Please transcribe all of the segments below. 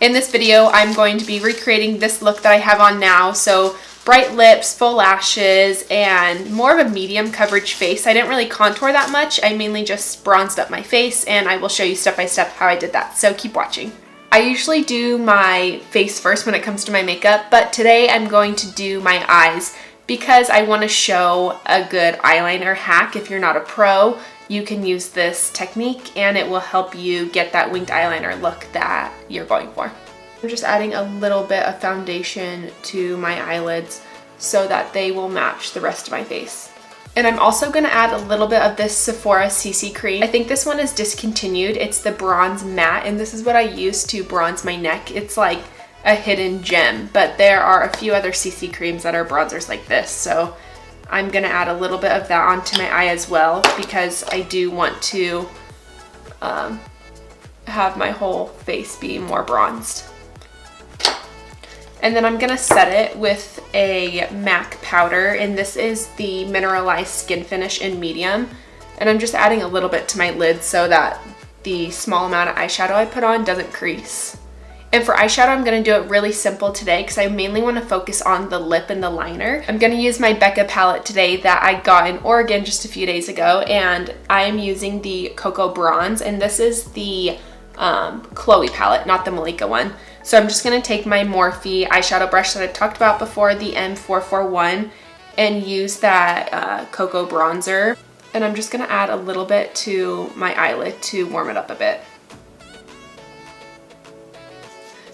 In this video, I'm going to be recreating this look that I have on now. So bright lips, full lashes, and more of a medium coverage face. I didn't really contour that much. I mainly just bronzed up my face, and I will show you step by step how I did that. So keep watching. I usually do my face first when it comes to my makeup, but today I'm going to do my eyes because I want to show a good eyeliner hack. If you're not a pro, you can use this technique and it will help you get that winged eyeliner look that you're going for. I'm just adding a little bit of foundation to my eyelids so that they will match the rest of my face. And I'm also going to add a little bit of this Sephora CC cream. I think this one is discontinued. It's the bronze matte, and this is what I use to bronze my neck. It's like a hidden gem, but there are a few other CC creams that are bronzers like this. So I'm going to add a little bit of that onto my eye as well because I do want to have my whole face be more bronzed. And then I'm going to set it with a MAC powder, and this is the Mineralize Skin Finish in medium. And I'm just adding a little bit to my lid so that the small amount of eyeshadow I put on doesn't crease. And for eyeshadow, I'm going to do it really simple today because I mainly want to focus on the lip and the liner. I'm going to use my Becca palette today that I got in Oregon just a few days ago, and I'm using the Koko bronze, and this is the Khloe palette, not the Malika one. So I'm just going to take my Morphe eyeshadow brush that I talked about before, the M441, and use that Koko bronzer. And I'm just going to add a little bit to my eyelid to warm it up a bit.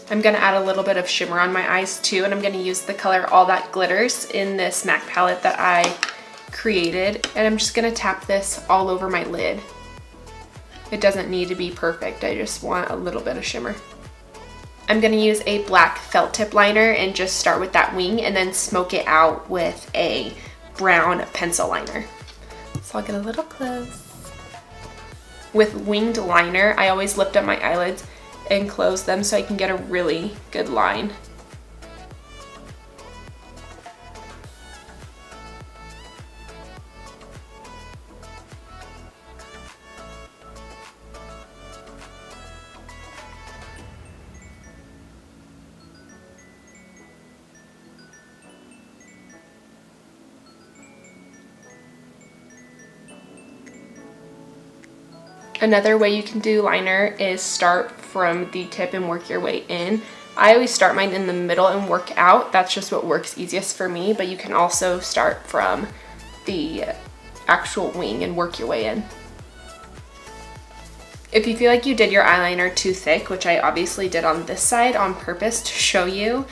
I'm going to add a little bit of shimmer on my eyes too, and I'm going to use the color All That Glitters in this MAC palette that I created. And I'm just going to tap this all over my lid. It doesn't need to be perfect, I just want a little bit of shimmer. I'm going to use a black felt tip liner and just start with that wing and then smoke it out with a brown pencil liner. So I'll get a little close. With winged liner, I always lift up my eyelids and close them so I can get a really good line. Another way you can do liner is start from the tip and work your way in. I always start mine in the middle and work out. That's just what works easiest for me, but you can also start from the actual wing and work your way in. If you feel like you did your eyeliner too thick, which I obviously did on this side on purpose to show you,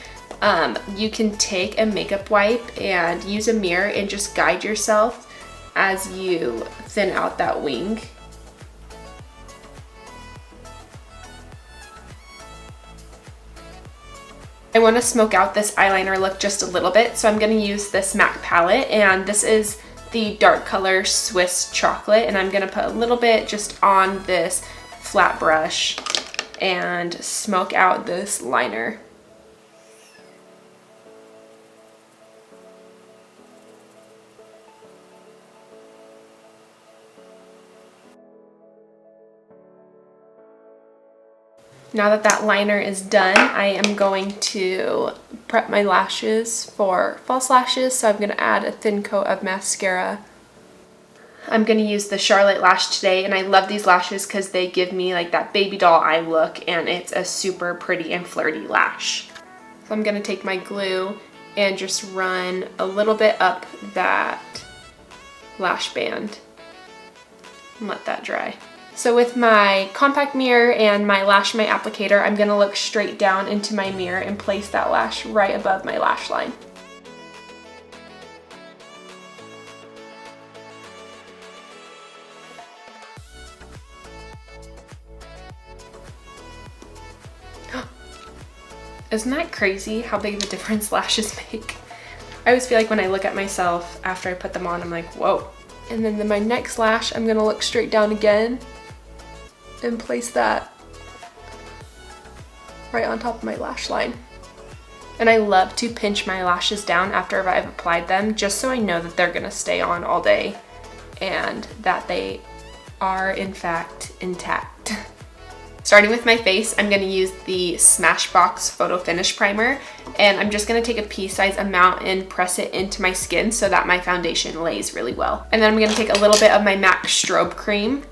you can take a makeup wipe and use a mirror and just guide yourself as you thin out that wing. I want to smoke out this eyeliner look just a little bit, so I'm going to use this MAC palette, and this is the dark color Swiss Chocolate, and I'm going to put a little bit just on this flat brush and smoke out this liner. Now that that liner is done, I am going to prep my lashes for false lashes, so I'm going to add a thin coat of mascara. I'm going to use the Charlotte lash today, and I love these lashes because they give me like that baby doll eye look, and it's a super pretty and flirty lash. So I'm going to take my glue and just run a little bit up that lash band and let that dry. So with my compact mirror and my Lash My applicator, I'm going to look straight down into my mirror and place that lash right above my lash line. Isn't that crazy how big of a difference lashes make? I always feel like when I look at myself after I put them on, I'm like, whoa. And then my next lash, I'm going to look straight down again and place that right on top of my lash line. And I love to pinch my lashes down after I've applied them, just so I know that they're gonna stay on all day and that they are in fact intact. Starting with my face, I'm going to use the Smashbox Photo Finish Primer, and I'm just going to take a pea-sized amount and press it into my skin so that my foundation lays really well. And then I'm going to take a little bit of my MAC Strobe Cream,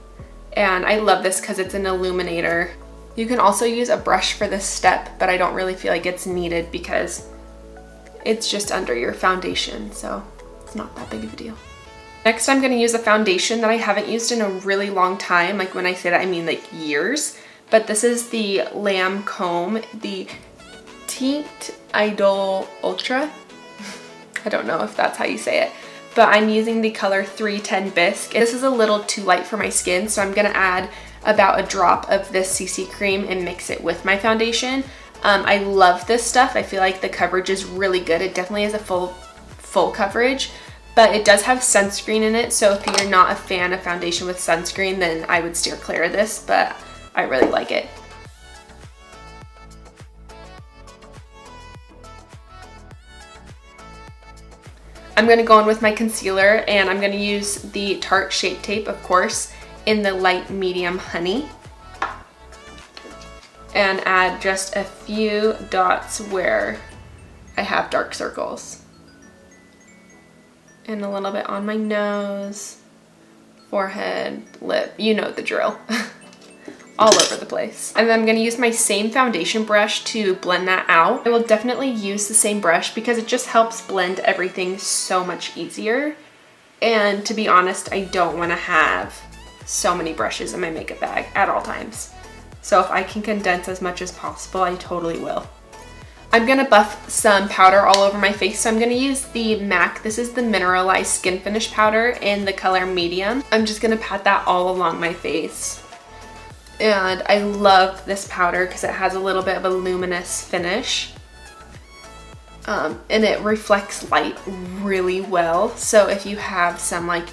and I love this because it's an illuminator. You can also use a brush for this step, but I don't really feel like it's needed because it's just under your foundation, so it's not that big of a deal. Next, I'm going to use a foundation that I haven't used in a really long time. Like when I say that, I mean like years. But this is the Lancome, the Teint Idole Ultra. I don't know if that's how you say it. But I'm using the color 310 Bisque. This is a little too light for my skin, so I'm going to add about a drop of this CC cream and mix it with my foundation. I love this stuff. I feel like the coverage is really good. It definitely has a full coverage, but it does have sunscreen in it. So if you're not a fan of foundation with sunscreen, then I would steer clear of this, but I really like it. I'm going to go in with my concealer, and I'm going to use the Tarte Shape Tape, of course, in the light medium honey, and add just a few dots where I have dark circles. And a little bit on my nose, forehead, lip, you know the drill. All over the place. And then I'm going to use my same foundation brush to blend that out. I will definitely use the same brush because it just helps blend everything so much easier. And to be honest, I don't want to have so many brushes in my makeup bag at all times. So if I can condense as much as possible, I totally will. I'm going to buff some powder all over my face. So I'm going to use the MAC. This is the Mineralize Skin Finish Powder in the color medium. I'm just going to pat that all along my face. And I love this powder because it has a little bit of a luminous finish. And it reflects light really well. So if you have some like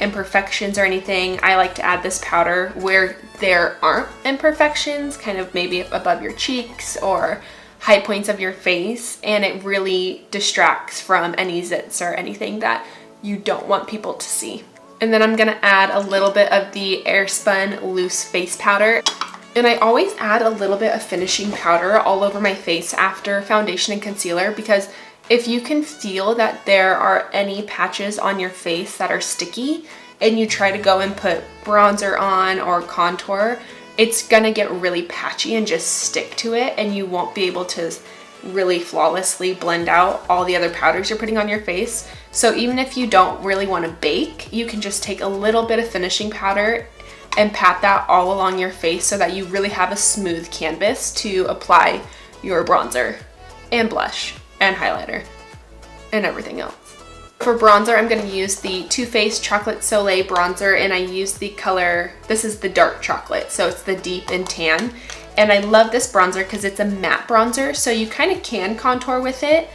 imperfections or anything, I like to add this powder where there aren't imperfections, kind of maybe above your cheeks or high points of your face, and it really distracts from any zits or anything that you don't want people to see. And then I'm gonna add a little bit of the Airspun Loose Face Powder. And I always add a little bit of finishing powder all over my face after foundation and concealer, because if you can feel that there are any patches on your face that are sticky and you try to go and put bronzer on or contour, it's gonna get really patchy and just stick to it, and you won't be able to really flawlessly blend out all the other powders you're putting on your face. So even if you don't really want to bake, you can just take a little bit of finishing powder and pat that all along your face so that you really have a smooth canvas to apply your bronzer and blush and highlighter and everything else. For bronzer, I'm going to use the Too Faced Chocolate Soleil bronzer, and I use the color, this is the dark chocolate, so it's the deep and tan. And I love this bronzer because it's a matte bronzer, so you kind of can contour with it.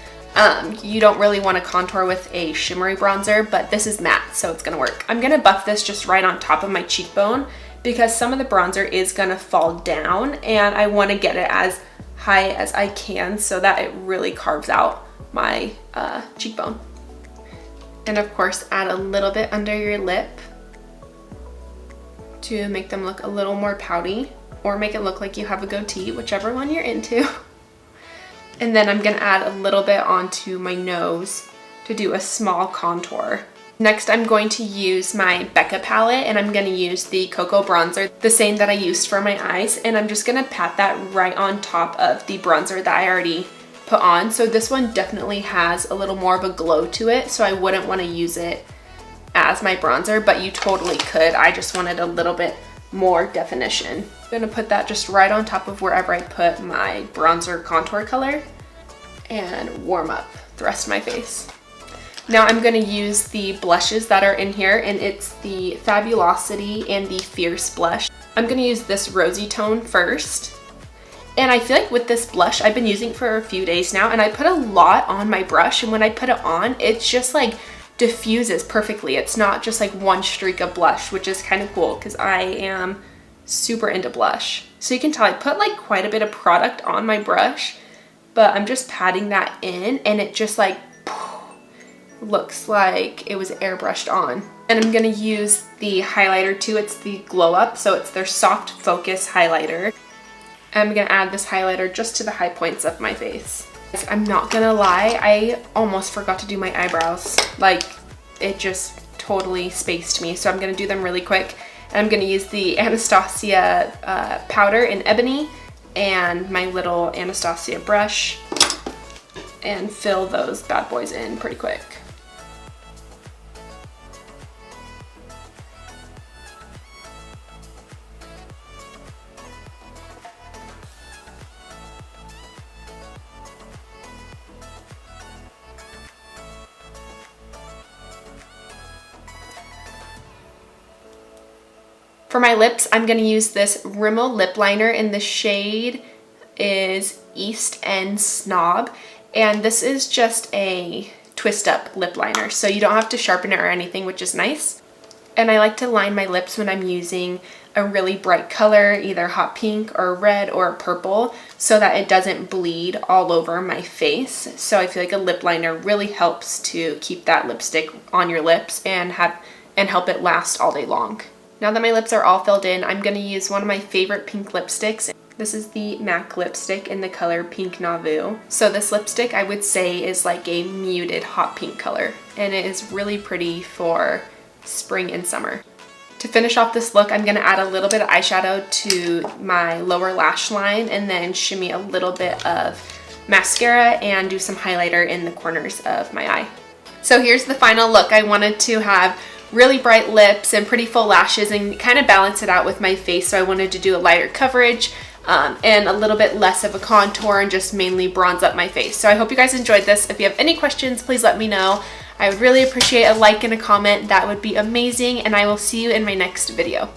You don't really want to contour with a shimmery bronzer, but this is matte, so it's going to work. I'm going to buff this just right on top of my cheekbone because some of the bronzer is going to fall down, and I want to get it as high as I can so that it really carves out my cheekbone. And of course, add a little bit under your lip to make them look a little more pouty, or make it look like you have a goatee, whichever one you're into. And then I'm gonna add a little bit onto my nose to do a small contour. Next, I'm going to use my Becca palette, and I'm gonna use the Koko bronzer, the same that I used for my eyes, and I'm just gonna pat that right on top of the bronzer that I already put on. So this one definitely has a little more of a glow to it, so I wouldn't wanna use it as my bronzer, but you totally could. I just wanted a little bit more definition. I'm gonna put that just right on top of wherever I put my bronzer contour color and warm up the rest of my face. Now I'm gonna use the blushes that are in here, and it's the Fabulosity and the Fierce blush. I'm gonna use this rosy tone first. And I feel like with this blush, I've been using it for a few days now, and I put a lot on my brush, and when I put it on, it's just like diffuses perfectly. It's not just like one streak of blush, which is kind of cool because I am super into blush. So you can tell I put like quite a bit of product on my brush, but I'm just patting that in, and it just like looks like it was airbrushed on. And I'm going to use the highlighter too. It's the Glow Up, so it's their Soft Focus highlighter. I'm going to add this highlighter just to the high points of my face. I'm not going to lie, I almost forgot to do my eyebrows. Like, it just totally spaced me, so I'm going to do them really quick. And I'm going to use the Anastasia powder in Ebony and my little Anastasia brush and fill those bad boys in pretty quick. For my lips, I'm going to use this Rimmel lip liner, and the shade is Eastend Snob. And this is just a twist up lip liner, so you don't have to sharpen it or anything, which is nice. And I like to line my lips when I'm using a really bright color, either hot pink or red or purple, so that it doesn't bleed all over my face. So I feel like a lip liner really helps to keep that lipstick on your lips and help it last all day long. Now that my lips are all filled in, I'm going to use one of my favorite pink lipsticks. This is the MAC lipstick in the color Pink Nouveau. So this lipstick, I would say, is like a muted hot pink color, and it is really pretty for spring and summer. To finish off this look, I'm going to add a little bit of eyeshadow to my lower lash line and then shimmy a little bit of mascara and do some highlighter in the corners of my eye. So here's the final look. I wanted to have really bright lips and pretty full lashes and kind of balance it out with my face, so I wanted to do a lighter coverage and a little bit less of a contour and just mainly bronze up my face. So I hope you guys enjoyed this. If you have any questions, please let me know. I would really appreciate a like and a comment. That would be amazing, and I will see you in my next video.